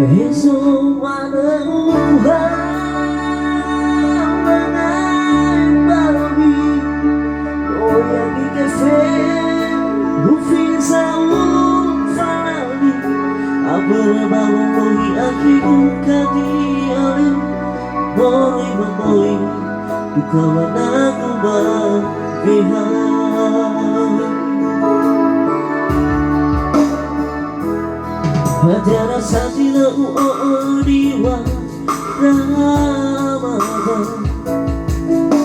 Esok maneuhan mengai barabi Oya bikefe Ufisa ufalali Aberbaru mohi akiku kadi alim Boi boi Dukawan aku berpihak Hajara satila uodiwa Ramadan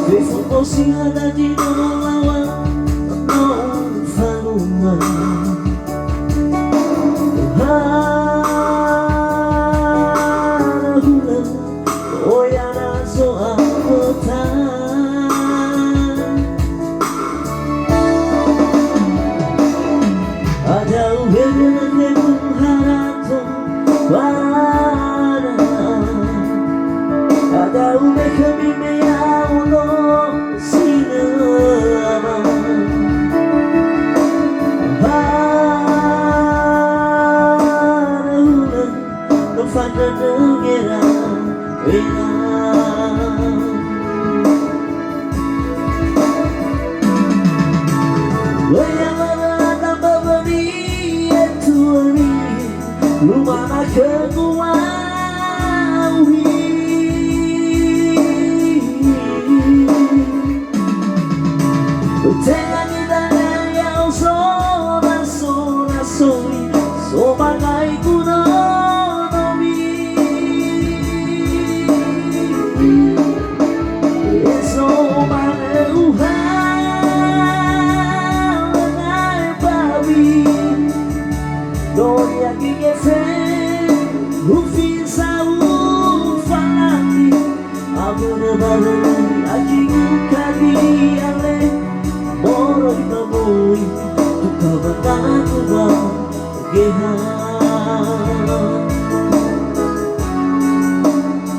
Befuko si hada di nolawa No faluma Hara hula Oyana so akota Ada ubeda kebu ada ube kami meyaulo sinama haruna nufana negera ina wayamana tambah beri etuari lumana kekuatan Tenang dan yang soda soi so bagai kunomi eso maneuhan mengai babi doya gigefe ufisa ufalandi abune baru ajiku kadi ale Moroi mamoi Tukawan aku bahagia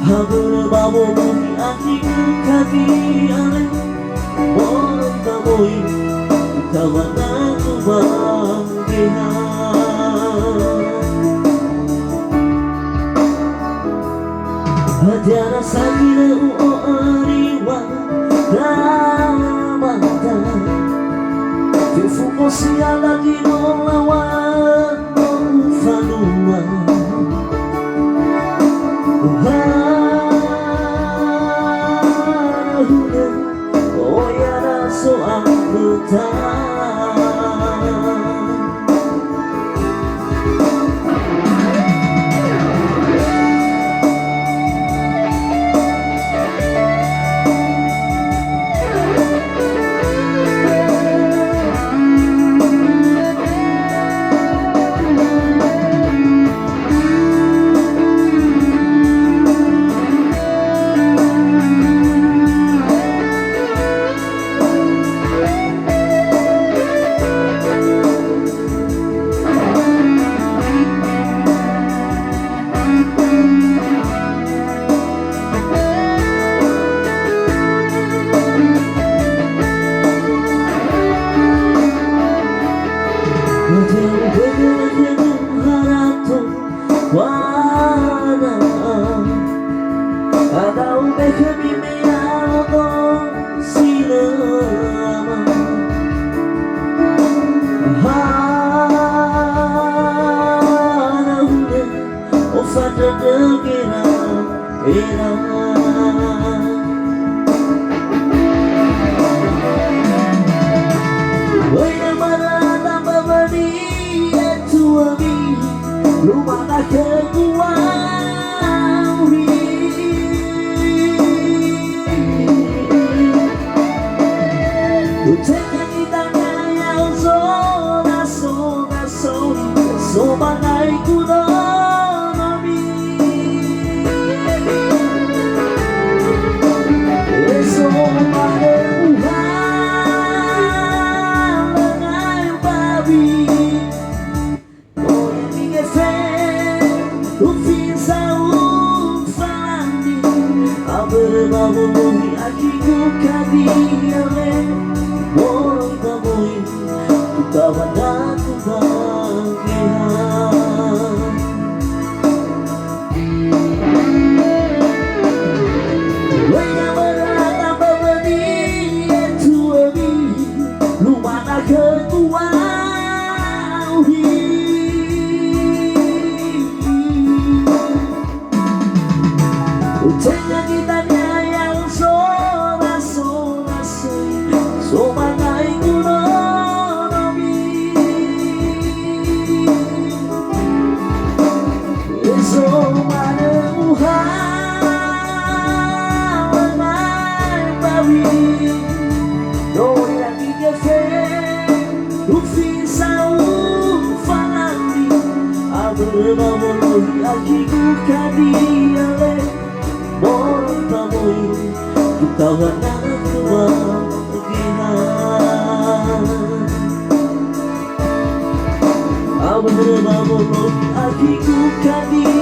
Habur bawo mohi akiku kadi ale Moroi mamoi Tukawan aku bahagia Hajara sakira uoriwa Ramadan Fuko siala di nolawan Falua Harahuna Oyana so anggota Ada ube kami meyaulo sinama Hara hule ofada negera era Wayamana tambah bani etuami Lumana kekuatan So bagai kunomi Eso maneuhan mengai babi Oya bigefe ufisa ufalandi Aberbawo mohi akiku kadi ale Moroi mamoi Tukawan aku bahagia Tenga gitarnya yang sorasoy somangai kunonomi somane uhawan mai bawi noi lagi cafe ufisa ufalandi aberbabolohi akiku kadiale morong tamoy kitawa na kebahagiaan aberbabolohi akiku kadiale